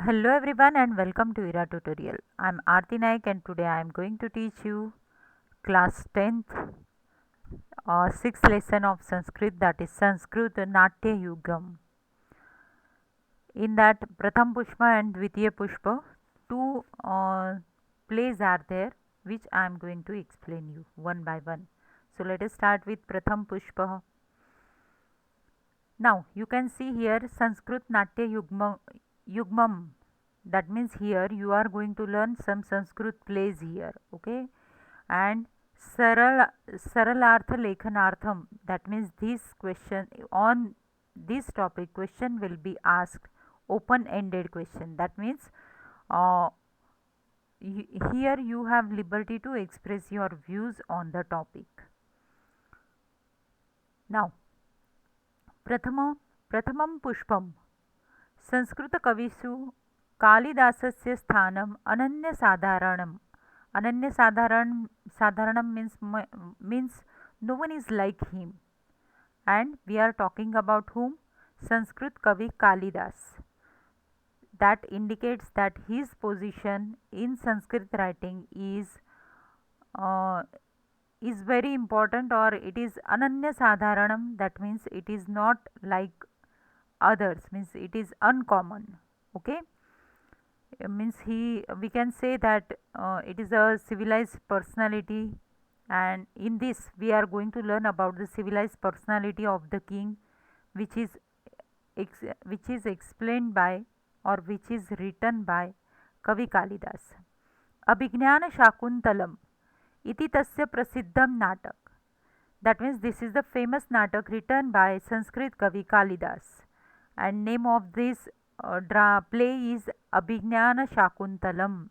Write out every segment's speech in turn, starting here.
Hello everyone and welcome to Ira tutorial. I'm Aarti Naik and today I am going to teach you class 10th 6th lesson of Sanskrit, that is Sanskrit Natya Yugam. In that Pratham Pushpa and Dvitiya Pushpa, two plays are there which I am going to explain you one by one. So let us start with Pratham Pushpa. Now you can see here Sanskrit Natya Yugmam. That means here you are going to learn some Sanskrit plays here, okay? And Saralartha Lekhanartham. That means this question on this topic question will be asked open-ended question. That means uh, here you have liberty to express your views on the topic. Now प्रथमं पुष्पं संस्कृतकविषु कालिदासस्य स्थानम् अनन्यसाधारणं means no one is like him, and we are talking about whom? Sanskrit Kavi Kalidas. That indicates that his position in Sanskrit writing uh, is very important, or it is ananya sadharanam. That means it is not like others, means it is uncommon, okay? Means we can say that it is a civilized personality, and in this we are going to learn about the civilized personality of the king, which is explained by, or which is written by Kavi Kalidas. Abhignana Shakuntalam iti tasya prasiddham natak. That means this is the famous natak written by Sanskrit Kavi Kalidas, and name of this play is Abhignana Shakuntalam.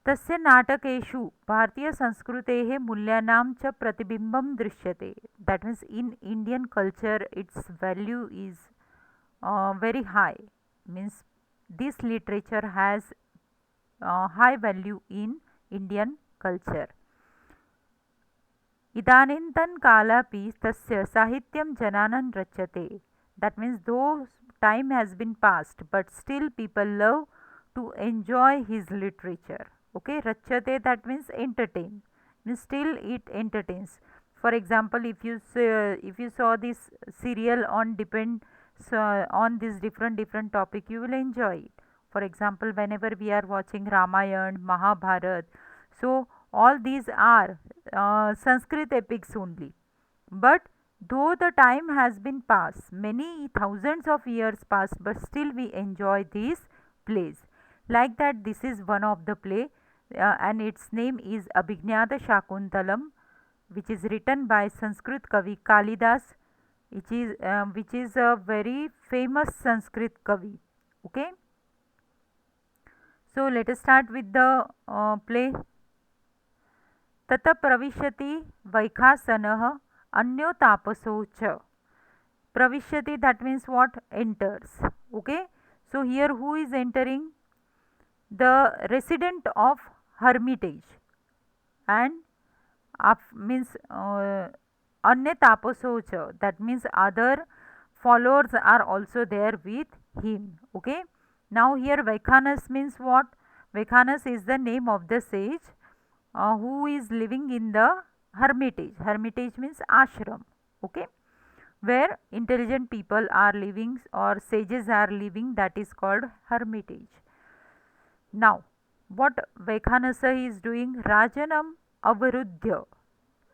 तस्य नाटकेषु भारतीयसंस्कृतेः मूल्यानां च प्रतिबिम्बं दृश्यते. That means in Indian culture its value is very high, means this literature has high value in Indian culture. इदानीन्तन कालापि तस्य साहित्यं जनानां रच्यते. That means though time has been passed, but still people love to enjoy his literature. Okay, rachyate, that means entertain, means still it entertains. For example, if you saw this serial on on this different topic, you will enjoy it. For example, whenever we are watching Ramayana, Mahabharat, so all these are Sanskrit epics only. But though the time has been passed, many thousands of years passed, but still we enjoy these plays. Like that, this is one of the play, and its name is Abhignata Shakuntalam, which is written by Sanskrit Kavi Kalidas, which is a very famous Sanskrit Kavi. Okay. So let us start with the play. तत प्रविशति वैखासनः अन्यो तापसो च. Pravishyati, that means what? Enters. Okay. So here who is entering? The resident of hermitage, and means anya tapaso cha, that means other followers are also there with him. Okay. Now here Vaikhanas means what? Vaikhanas is the name of the sage who is living in the hermitage. Hermitage means ashram. Okay, where intelligent people are living or sages are living, that is called hermitage. Now what Vaikhanasa is doing? Rajanam avarudhya.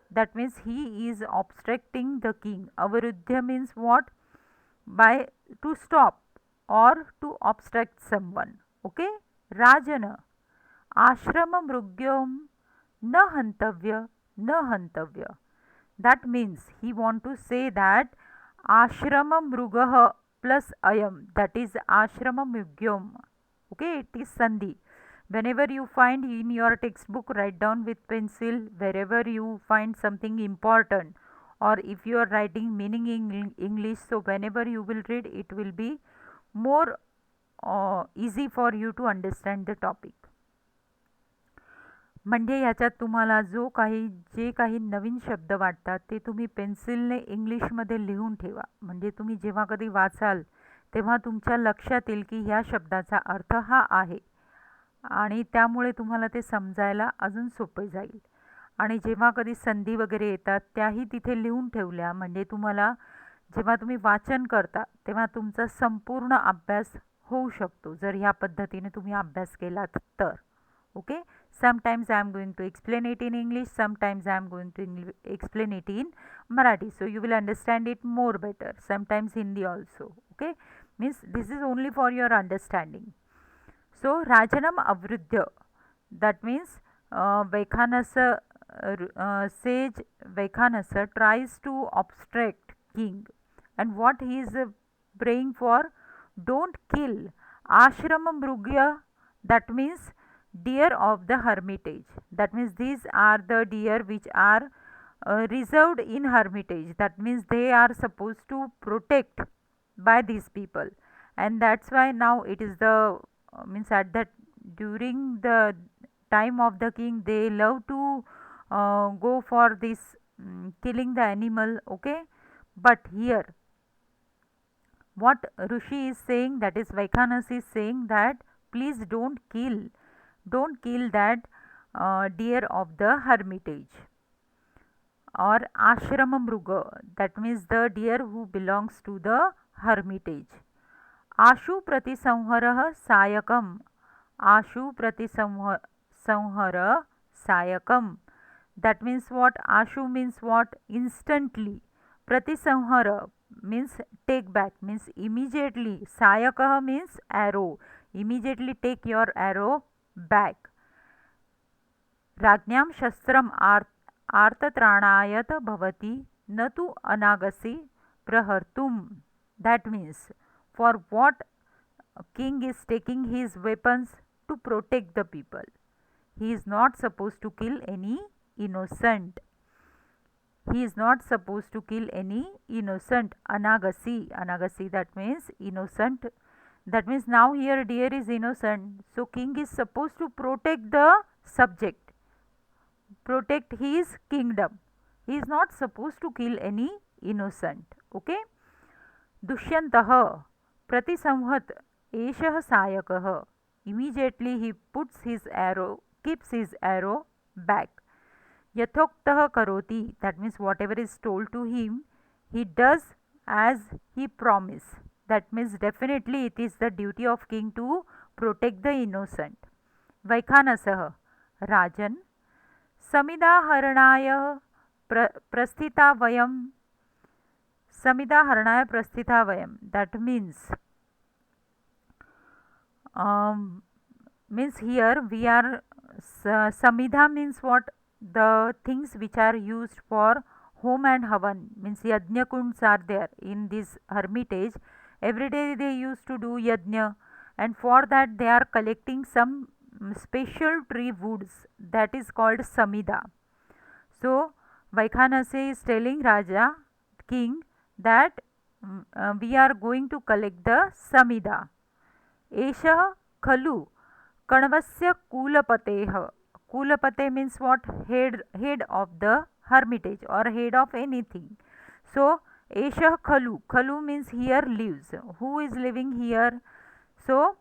That means he is obstructing the king. Avarudhya means what? By to stop or to obstruct someone. Okay. Rajana ashrama mrugyam na hantavya na hantavya. That means he want to say that ashrama mrugah plus ayam, that is ashrama mrugyam. Okay, it is sandhi. Whenever you find in your textbook, write down with pencil wherever you find something important, or if you are writing meaning in English, so whenever you will read, it will be more easy for you to understand the topic. म्हणजे याच्यात तुम्हाला जे काही नवीन शब्द वाटतात ते तुम्ही पेन्सिलने इंग्लिशमध्ये लिहून ठेवा. म्हणजे तुम्ही जेव्हा कधी वाचाल तेव्हा तुमच्या लक्षात येईल की ह्या शब्दाचा अर्थ हा आहे आणि त्यामुळे तुम्हाला ते समजायला अजून सोपे जाईल. आणि जेव्हा कधी संधी वगैरे येतात त्याही तिथे लिहून ठेवल्या म्हणजे तुम्हाला जेव्हा तुम्ही वाचन करता तेव्हा तुमचा संपूर्ण अभ्यास होऊ शकतो जर ह्या पद्धतीने तुम्ही अभ्यास केलात तर. Okay. Sometimes I am going to explain it in English, sometimes I am going to explain it in Marathi, so you will understand it more better. Sometimes Hindi also. Okay, means this is only for your understanding. So Rajanam Avruddha, that means Vaikhanasa, sage Vaikhanasa tries to obstruct king, and what he is praying for, don't kill Ashrama Mrugya, that means deer of the hermitage. That means these are the deer which are reserved in hermitage. That means they are supposed to protect by these people, and that's why now it is the means at that during the time of the king they love to go for this killing the animal. Okay, but here what Rishi is saying, that is Vaikhanas is saying, that please don't kill that deer of the hermitage or ashrama mruga, that means the deer who belongs to the hermitage. Ashu prati संहरः sayakam, Ashu prati संहर sayakam, that means what? Ashu means what? Instantly. Prati संहर means take back, means immediately. Sayakah means arrow, immediately take your arrow back. राज्ञां शस्त्रम् आर्तत्राणायत भवति न तु अनागसि प्रहर्तुम, that means for what king is taking his weapons? To protect the people. He is not supposed to kill any innocent. He is not supposed to kill any innocent. Anagasi, that means innocent. That means now here deer is innocent, so king is supposed to protect the subject, protect his kingdom. He is not supposed to kill any innocent. Okay. Dushyantah pratisamhat eshah sayakah, immediately he puts his arrow, keeps his arrow back. Yathoktah karoti, that means whatever is told to him, he does as he promised. That means definitely it is the duty of king to protect the innocent. Vaikhanasah, Rajan, समिदाहरणाय प्रस्थिता Vayam, समिदाहरणाय प्रस्थिता Vayam, that means here we are samidha means what? The things which are used for home and havan, means yajna kunds are there in this hermitage. Every day they used to do yajna, and for that they are collecting some special tree woods, that is called samida. So Vaikhanase is telling Raja, king, that we are going to collect the samida. Esha khalu Kanvasya Kulapateha. Kulapate means what? Head of the hermitage or head of anything. So Esha Khalu. Khalu means here lives. Who is living here? So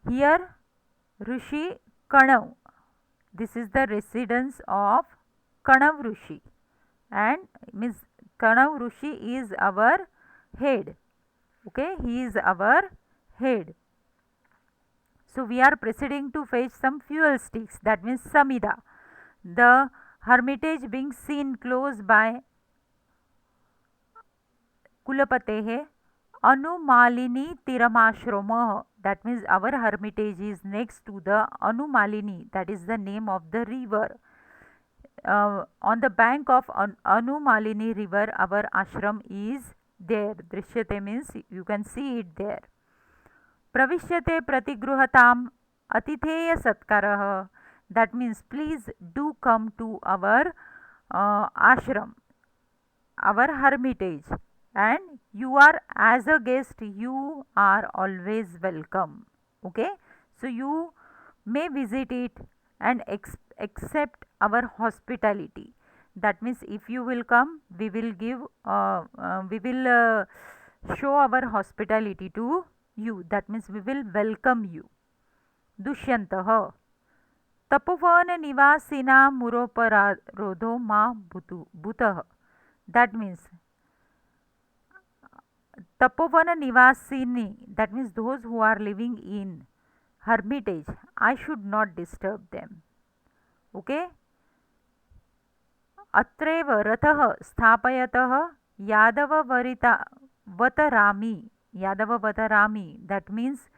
here Rishi Kanav. This is the residence of Kanav Rishi, and means Kanav Rishi is our head. Okay, he is our head. So we are proceeding to fetch some fuel sticks, that means samida. The hermitage being seen close by Kulapatehe, Anumalini Tiramashramah, that means our hermitage is next to the Anumalini, that is the name of the river. On the bank of Anumalini river our ashram is there. Drishyate means you can see it there. Pravishyate pratigruhatam atitheya satkarah, that means please do come to our ashram, our hermitage, and you are as a guest, you are always welcome. Okay, so you may visit it and accept our hospitality. That means if you will come, we will give we will show our hospitality to you. That means we will welcome you. Dushyantah Tapovan Nivasina Muropararodho Ma Bhutah. That means Tapovana Nivasini, that means those who are living in hermitage, I should not disturb them. Okay? अत्रैव रथः स्थापयतः यादववतरामि यादववतरामि that means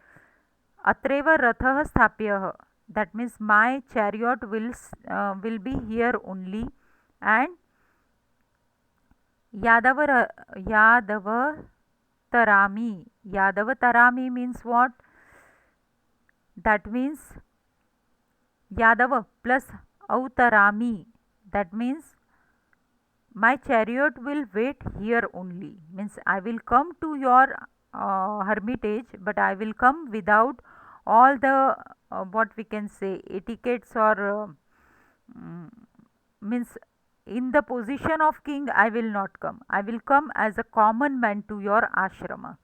अत्रैव रथः स्थाप्यः that means my chariot will be here only and Yadavatarami means what? That means Yadava plus Autarami. That means my chariot will wait here only. Means I will come to your hermitage, but I will come without all the what we can say etiquettes or means in the position of king I will not come. I will come as a common man to your ashrama.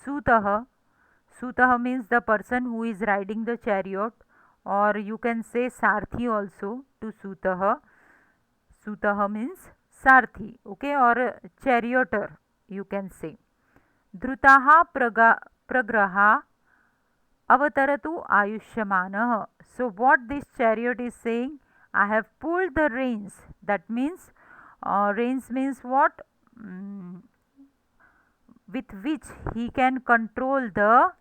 Sutah. Sutah means the person who is riding the chariot, or you can say Sarthi also to Sutah. Sutah means Sarthi, okay, or charioteer you can say. Dhrutaha pragraha avataratu ayushyamanah. So what this chariot is saying, I have pulled the reins. That means reins means what? With which he can control the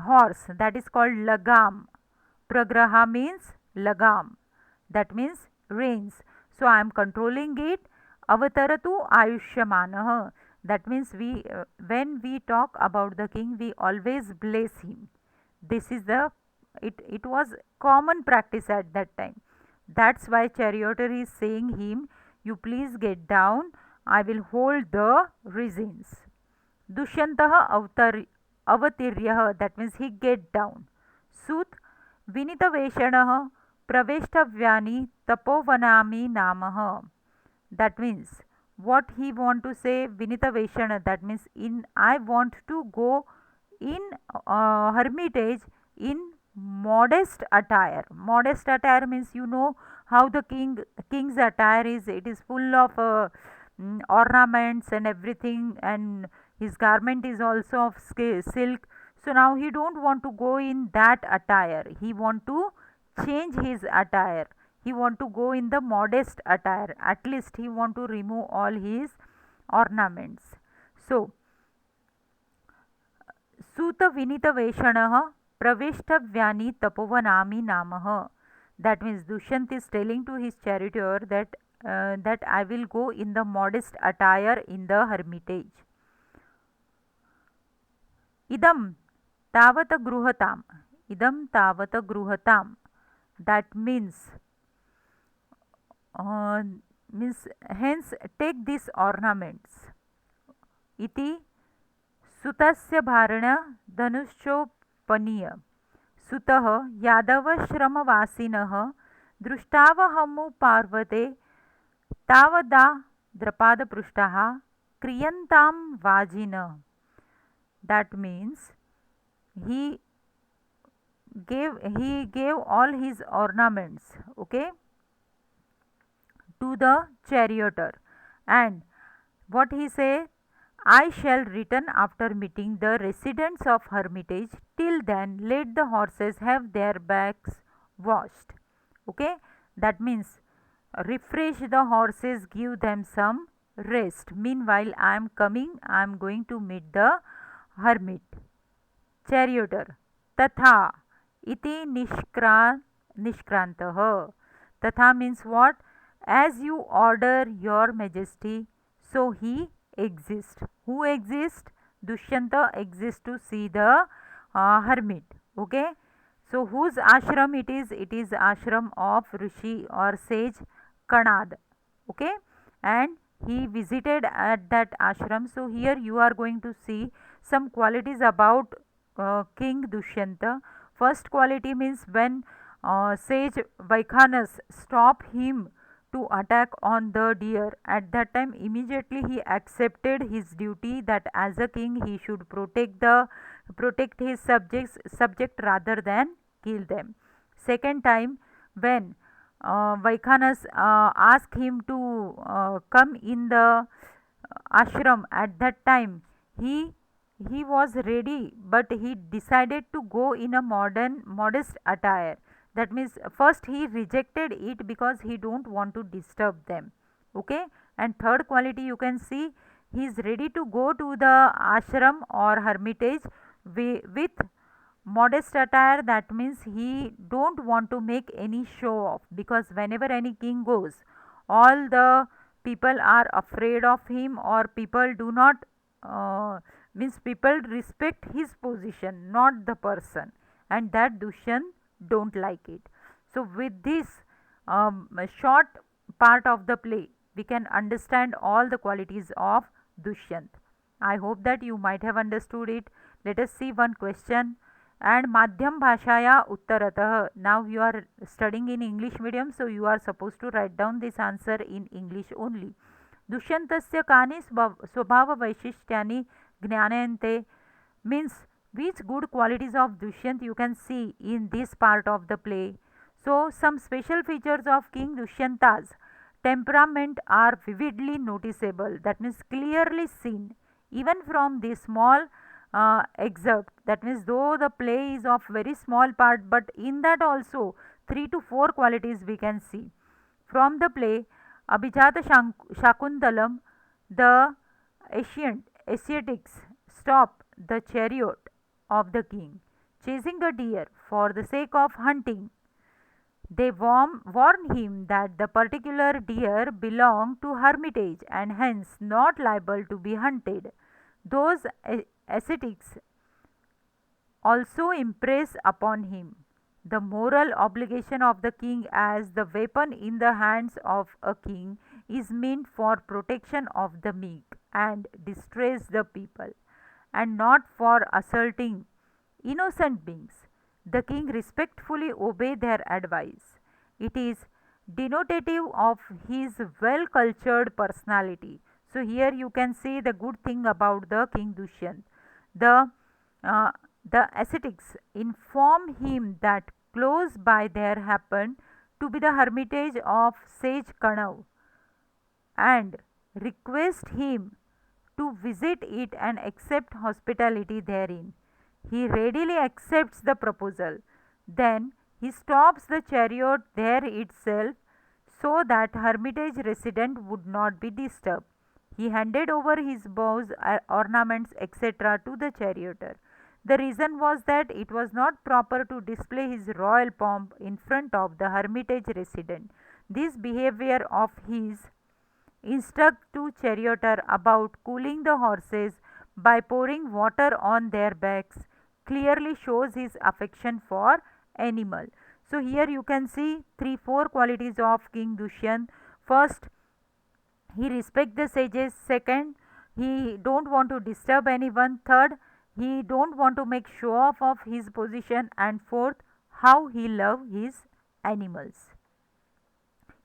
horse. That is called lagam. Pragraha means lagam. That means reins. So I am controlling it. Avataratu ayushyamanah. That means when we talk about the king, we always bless him. This is it was common practice at that time. That's why charioteer is saying him, you please get down, I will hold the reins. Dushyantah avatiryah, that means he get down. Sut vinitaveshanah praveshtavyani tapovanami namah. That means what he want to say, vinitaveshana, that means in I want to go in hermitage in modest attire. Modest attire means you know how the king's attire is. It is full of ornaments and everything, and his garment is also of silk. So now he don't want to go in that attire. He want to change his attire. He want to go in the modest attire. At least he want to remove all his ornaments. So Suta Vinita Veshanah Praveshtavyani Tapovanami Namah. That means Dushyant is telling to his charioteer that I will go in the modest attire in the hermitage. Idam Tavata Gruhatam. Idam Tavata Gruhatam. That means hence take these ornaments. Iti सुतस्य भारण धनुश्चोपनीय सुतः यादवश्रमवासिनः दृष्टावहमुपार्वते तावदा द्रपादपृष्टाः क्रियन्तां वाजिनः. That means he gave all his ornaments, okay, to the charioteer, and what he said, I shall return after meeting the residents of hermitage. Till then, let the horses have their backs washed. Okay, that means refresh the horses, give them some rest. Meanwhile, I am coming, I am going to meet the hermit. Charioteer. Tatha iti nishkrantah. Tatha means what? As you order, your majesty, so he exists. Who exists? Dushyanta exists to see the hermit. Okay. So whose ashram it is? It is ashram of Rishi or sage Kanad. Okay. And he visited at that ashram. So here you are going to see some qualities about King Dushyanta. First quality means when sage Vaikhanas stop him to attack on the deer. At that time immediately he accepted his duty that as a king he should protect his subject rather than kill them. Second time, when Vaikhanas asked him to come in the ashram, at that time he he was ready, but he decided to go in a modest attire. That means first he rejected it because he don't want to disturb them. Okay, and third quality you can see, he is ready to go to the ashram or hermitage with modest attire. That means he don't want to make any show off, because whenever any king goes, all the people are afraid of him, or people do not means people respect his position, not the person, and that Dushyant don't like it. So with this a short part of the play, we can understand all the qualities of Dushyant. I hope that you might have understood it. Let us see one question. And madhyam bhashaya uttaratah. Now you are studying in English medium, so you are supposed to write down this answer in English only. दुष्यन्तस्य कानि स्वभाववैशिष्ट्यानि ज्ञायन्ते, means which good qualities of Dushyant you can see in this part of the play. So some special features of King Dushyanta's temperament are vividly noticeable, that means clearly seen even from this small excerpt. That means though the play is of very small part, but in that also 3 to 4 qualities we can see from the play. Abhijata Shakuntalam, the Asiatics stop the chariot of the king, chasing a deer for the sake of hunting. They warn him that the particular deer belong to hermitage and hence not liable to be hunted. Those ascetics also impress upon him the moral obligation of the king, as the weapon in the hands of a king is meant for protection of the meek and distress the people, and not for assaulting innocent beings. The king respectfully obey their advice. It is denotative of his well cultured personality. So here you can see the good thing about the King Dushyant. The uh, the ascetics inform him that close by there happened to be the hermitage of sage Kanav, and request him to visit it and accept hospitality therein. He readily accepts the proposal. Then he stops the chariot there itself so that hermitage resident would not be disturbed. He handed over his bows, ornaments, etc. to the charioteer. The reason was that it was not proper to display his royal pomp in front of the hermitage resident. This behavior of his instruct to charioteer about cooling the horses by pouring water on their backs clearly shows his affection for animal. So here you can see 3-4 qualities of King Dushyant. First, he respect the sages. Second, he don't want to disturb anyone. Third, he don't want to make show off of his position. And fourth, how he love his animals,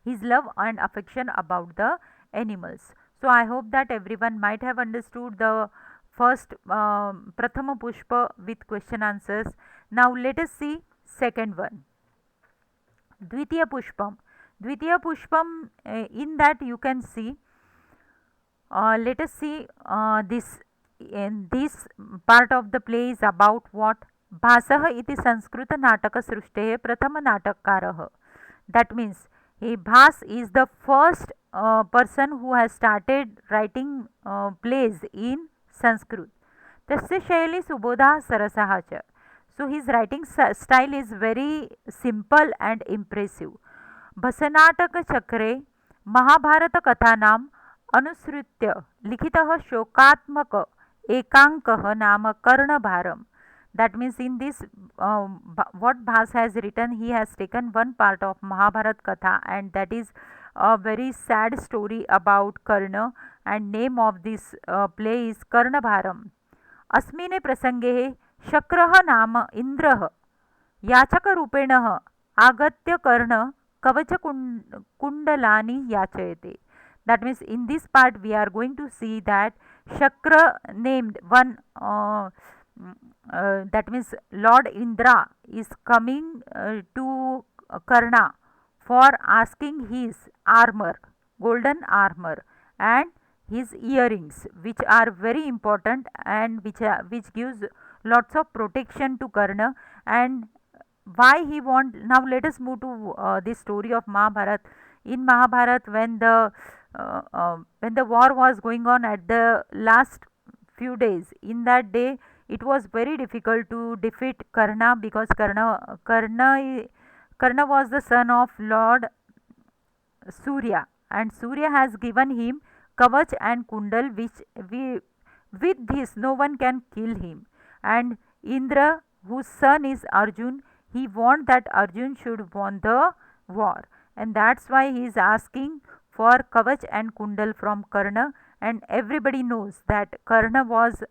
his love and affection about the animals. So I hope that everyone might have understood the first Prathama Pushpa with question answers. Now let us see second one, Dvitiya Pushpam. Dvitiya Pushpam, in that you can see, let us see this, in this part of the play is about what? भासः इति संस्कृत नाटक सृष्टेः प्रथम नाटककारः. That means Bhas is the first person who has started writing plays in Sanskrit. तस्य शैली सुबोधा सरसः च. So his writing style is very simple and impressive. भसनाटक चक्रे महाभारत कथानाम अनुसृत्य लिखितः शोकात्मक एकांकः नाम कर्णभारम. That means in this what Bhas has written, he has taken one part of Mahabharat Katha, and that is a very sad story about Karna, and name of this play is Karnabharam. अस्मिने प्रसंगे शक्रः नाम इन्द्रः याचकरूपेण आगत्य कर्ण kavacha kundalani yachayate. That means in this part we are going to see that Shakra named one, that means Lord Indra is coming to Karna for asking his armor, golden armor, and his earrings, which are very important and which gives lots of protection to Karna. And why he want, now let us move to the story of Mahabharat. In Mahabharat, when the war was going on at the last few days, in that day it was very difficult to defeat Karna, because Karna was the son of Lord Surya, and Surya has given him Kavach and Kundal, with this no one can kill him. And Indra, whose son is Arjun, he want that Arjun should won the war, and that's why he is asking for Kavach and Kundal from Karna. And everybody knows that Karna was,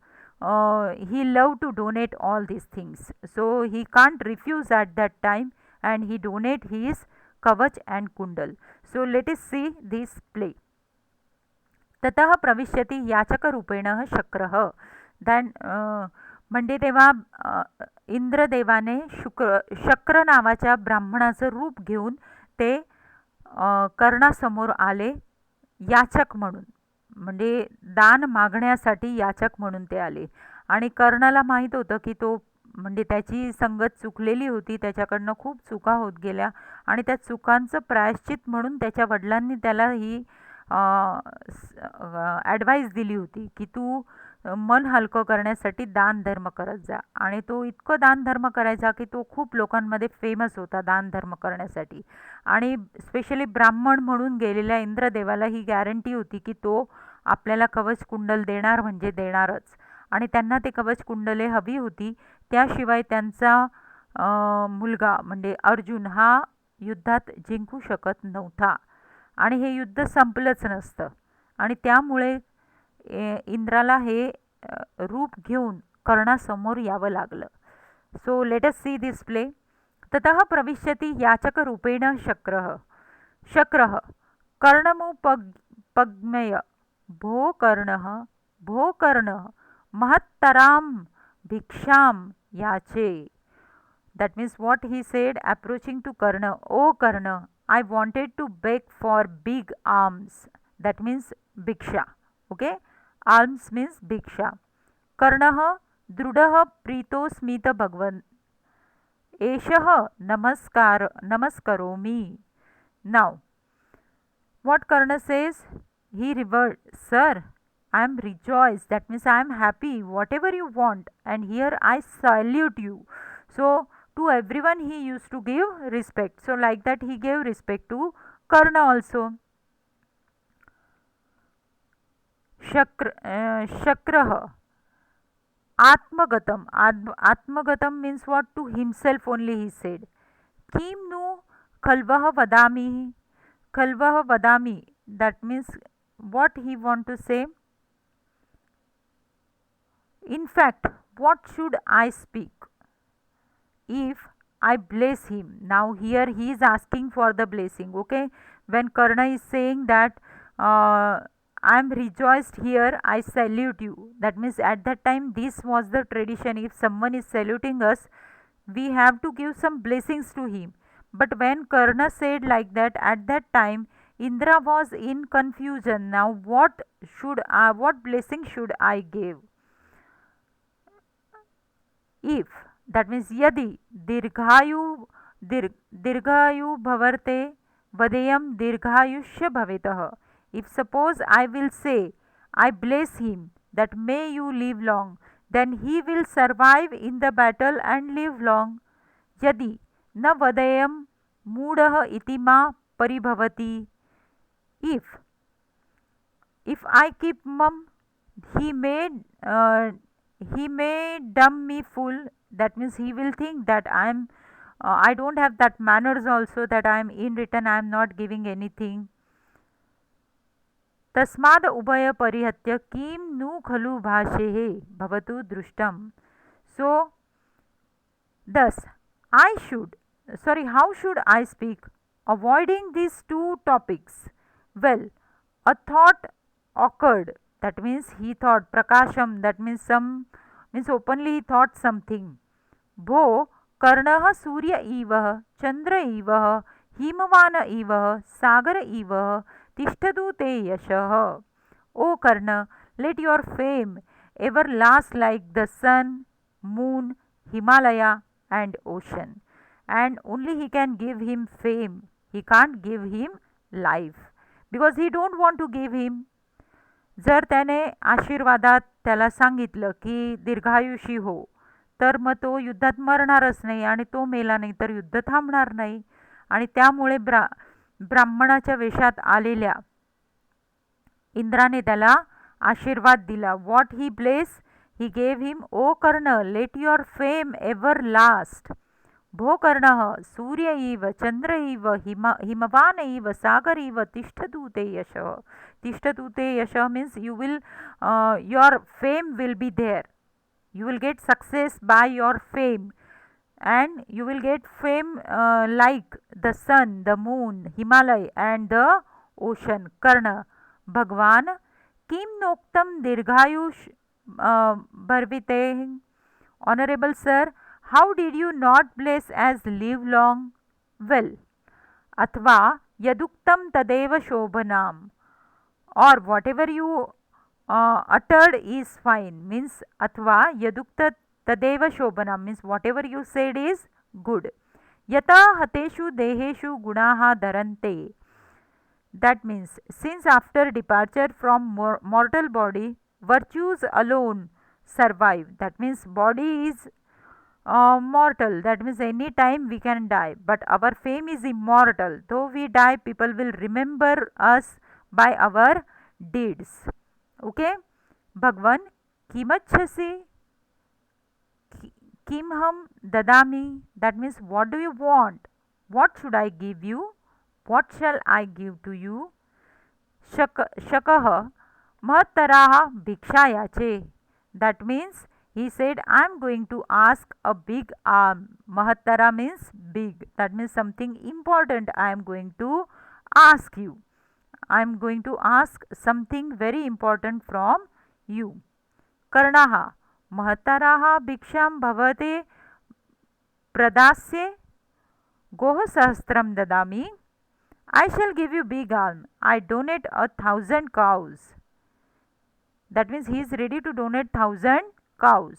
he loved to donate all these things, so he can't refuse at that time, and he donate his Kavach and Kundal. So let us see this play. ततः प्रविश्यति याचकरूपेण शक्रः. Than म्हणजे तेव्हा इंद्रदेवाने शक्र नावाच्या ब्राह्मणाचं रूप घेऊन ते कर्णासमोर आले याचक म्हणून, म्हणजे दान मागण्यासाठी याचक म्हणून ते आले. आणि कर्णाला माहीत होतं की तो, म्हणजे त्याची संगत चुकलेली होती, त्याच्याकडनं खूप चुका होत गेल्या, आणि त्या चुकांचं प्रायश्चित म्हणून त्याच्या वडिलांनी त्याला ही ॲडवाईस दिली होती की तू मन हलकं करण्यासाठी दान धर्म करत जा. आणि तो इतकं दान धर्म करायचा की तो खूप लोकांमध्ये फेमस होता दान धर्म करण्यासाठी. आणि स्पेशली ब्राह्मण म्हणून गेलेल्या इंद्रदेवाला ही गॅरंटी होती की तो आपल्याला कवच कुंडल देणार म्हणजे देणारच. आणि त्यांना ते कवच कुंडले हवी होती, त्याशिवाय त्यांचा मुलगा म्हणजे अर्जुन हा युद्धात जिंकू शकत नव्हता, आणि हे युद्ध संपलंच नसतं. आणि त्यामुळे इंद्राला हे रूप घेऊन कर्णासमोर यावं लागलं. So let us see this play. ततः प्रविश्यति याचकरूपेण शक्रः. शक्रः कर्णमुपगम्य भो कर्णः भो कर्णः महत्तरां भिक्षां याचे. That means what he said approaching to Karna, "Oh Karna, I wanted to beg for big alms." That means bhiksha. Okay, alms means bhiksha. Karnah drudah prito smita bhagwan eshah namaskaromi. Now what Karna says, he revert, "Sir, I am rejoiced, that means I am happy, whatever you want, and here I salute you." So to everyone he used to give respect, so like that he gave respect to Karna also. Shakrah atmagatam. Atmagatam means what? To himself only he said. Kim nu khalvah vadami. Khalvah vadami, that means what he want to say? In fact, what should I speak if I bless him? Now here he is asking for the blessing. Okay, when Karna is saying that I am rejoiced, here I salute you, that means at that time this was the tradition. If someone is saluting us, we have to give some blessings to him. But when Karna said like that, at that time Indra was in confusion. Now what blessing should I give? If, that means yadi dirghayu bhavarte vadeyam dirghayushya bhavetah. If suppose I will say, I bless him that may you live long, then he will survive in the battle and live long. Yadi na vadeyam moodah iti ma paribhavati. If I keep mum, he may dumb me full, that means he will think that I don't have that manners also, that I am in return I am not giving anything. तस्माद उभय परिहत्य किं नु खलु भाषेः भवतु दृष्टम. So thus how should I speak? avoiding these two topics. Well, a thought occurred. That means he thought. Prakasham. That means some means openly he thought something. भो कर्णः सूर्य इव चंद्र इव हिमवान इव सागर इव तिष्ठतु ते यशः. O Karna, let your fame ever last like the sun, moon, Himalaya, and ocean. And only he can give him fame. He can't give him life because he don't want to give him. जर त्याने आशीर्वादात त्याला सांगितलं की दीर्घायुषी हो, तर मग तो युद्धात मरणारच नाही आणि तो मेला नाही तर युद्ध थांबणार नाही. आणि त्यामुळे ब्राह्मणाच्या वेशात आलेल्या इंद्राने त्याला आशीर्वाद दिला. What he bless he gave him. O Karna, let your fame ever last. भो कर्ण सूर्य इव चंद्र इव हिमवान इव सागर इव तिष्ठतु ते यशः. तिष्ठतु ते यशः means you will your fame will be there. You will get success by your fame and you will get fame like the sun, the moon, Himalaya and the ocean. Karna, भगवान किम नोक्तम दीर्घायुष भर्विते. Honorable sir, how did you not bless as live long? Well, अथवा यदुक्तम तदेव शोभनाम, or whatever you uttered is fine means अथवा यदुक्त तदेव शोभनाम means whatever you said is good. यथा हतेषु देहेषु गुणाः धरन्ते. That means since after departure from mortal body virtues alone survive. That means body is mortal. That means any time we can die, but our fame is immortal. Though we die, people will remember us by our deeds. Okay. Bhagwan, kimachhasi, kim ham dadami. That means what do you want? What should I give you? What shall I give to you? Shakah mahataraha bhikshayache. That means he said, I am going to ask a big alms. Mahatara means big. That means something important I am going to ask you. I am going to ask something very important from you. Karnaha mahataraha bhiksham bhavate pradasye goh sahasram dadami. I shall give you big alms. I donate 1,000 cows. That means he is ready to donate 1,000 cows.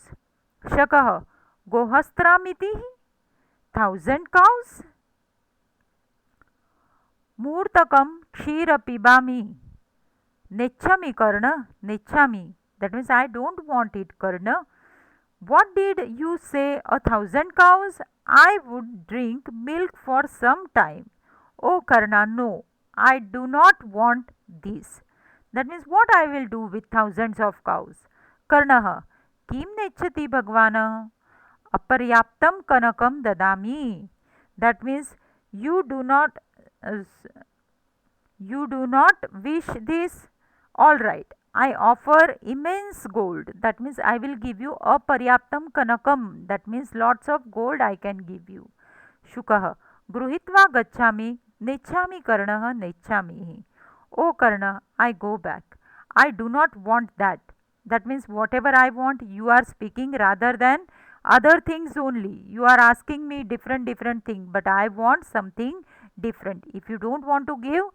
Shakah gohastramiti 1,000 cows. Murtakam kshira pibami. Nechami Karna, nechami. That means I don't want it, Karna. What did you say, 1,000 cows? I would drink milk for some time. Oh Karna, no, I do not want this. That means what I will do with thousands of cows. Karnaha, kim nechati bhagvana? Aparyaptam kanakam dadami. That means you do not wish this. All right, I offer immense gold. That means I will give you a paryaptam kanakam. That means lots of gold I can give you. Shukah, gruhitva gachami. Nechami Karnaha nechami. Oh Karna, I go back. I do not want that. That means whatever I want, you are speaking rather than other things only. You are asking me different things, but I want something different. If you don't want to give,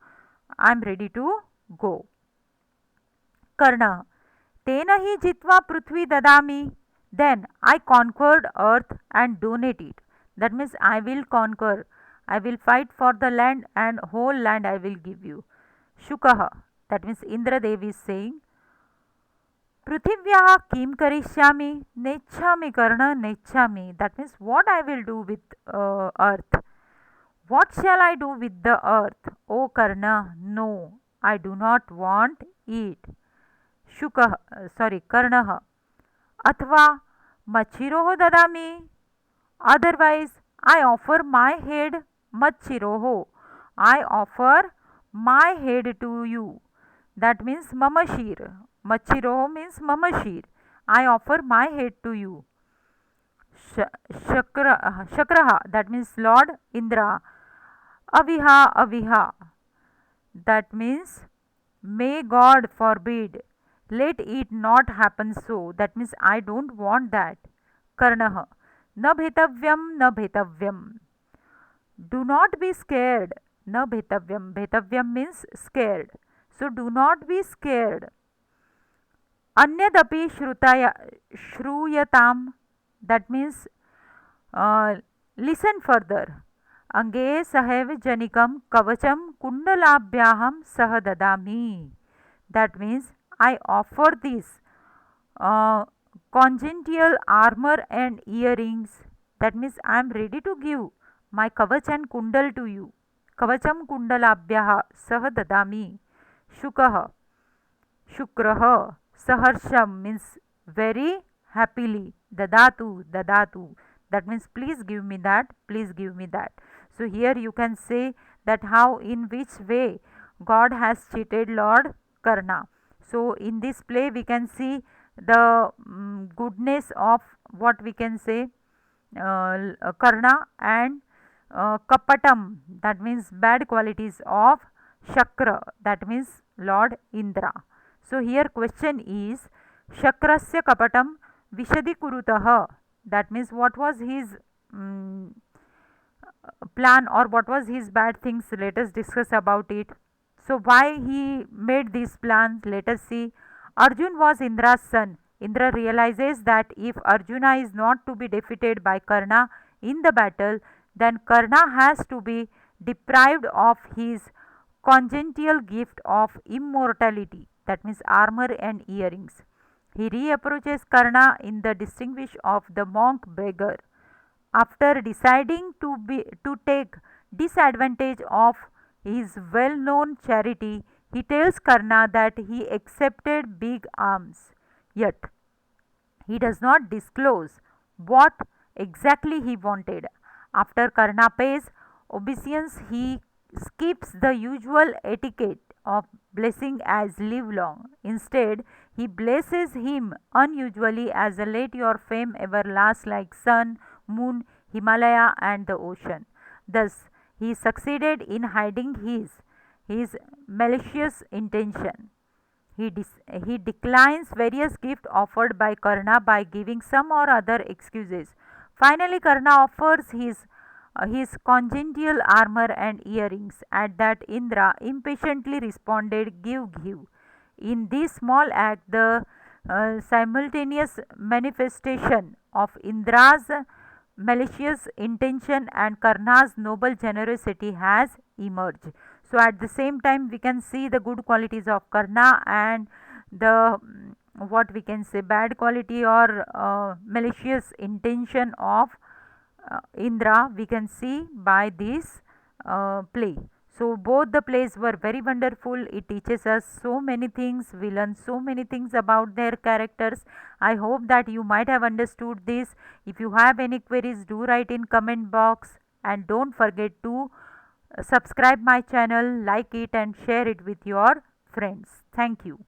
I am ready to go. Karna, tena hi jitva prithvi dadami. Then I conquered earth and donate it. That means I will conquer. I will fight for the land and whole land I will give you. Shukaha, that means Indra Devi is saying, Prithivyaha kim karishyami, nechami karna nechami. That means what I will do with earth. What shall I do with the earth? O Karna, no, I do not want it. Karnaha, athva machiroho dadami. Otherwise, I offer my head. Machiroho, I offer my head to you. That means mamashir. Machiroho means mamashir. I offer my head to you. Shakraha, that means Lord Indra. Aviha, aviha. That means, may God forbid. Let it not happen so. That means, I don't want that. Karnah. Na bhetavyam, na bhetavyam. Do not be scared. Na bhetavyam. Bhetavyam means scared. So do not be scared. Anyadapi shruyatam. That means, listen further. Ange sahev janikam kavacham kundalabhyaham sah dadami. That means, I offer this uh, congenital armor and earrings. That means, I am ready to give my kavach and kundal to you. Kavacham kundalabhyah sah dadami. Shukah. Shukrah. Saharsham means very happily. Dadatu. Dadatu. That means, please give me that. Please give me that. So here you can say that how, in which way God has cheated Lord Karna. So in this play we can see the goodness of, what we can say, Karna, and Kapatam, that means bad qualities of Shakra, that means Lord Indra. So here question is, Shakrasya Kapatam Vishadi Kurutah, that means what was his plan, or what was his bad things. Let us discuss about it. So why he made this plan, let us see. Arjun was Indra's son. Indra realizes that if Arjuna is not to be defeated by Karna in the battle, then Karna has to be deprived of his congenital gift of immortality, that means armor and earrings. He reapproaches Karna in the distinguish of the monk beggar. After deciding to take disadvantage of his well-known charity, he tells Karna that he accepted big alms. Yet he does not disclose what exactly he wanted. After Karna pays obeisance, he skips the usual etiquette of blessing as live long. Instead, he blesses him unusually as let your fame ever last like sun, moon, Himalaya, and the ocean. Thus, he succeeded in hiding his malicious intention. He declines various gifts offered by Karna by giving some or other excuses. Finally, Karna offers his congenital armor and earrings. At that, Indra impatiently responded, "Give, give." In this small act, the simultaneous manifestation of Indra's malicious intention and Karna's noble generosity has emerged. So at the same time we can see the good qualities of Karna and the what we can say, bad quality or malicious intention of Indra, we can see by this play. So both the plays were very wonderful. It teaches us so many things. We learn so many things about their characters. I hope that you might have understood this. If you have any queries, do write in comment box, and don't forget to subscribe my channel, like it, and share it with your friends. Thank you.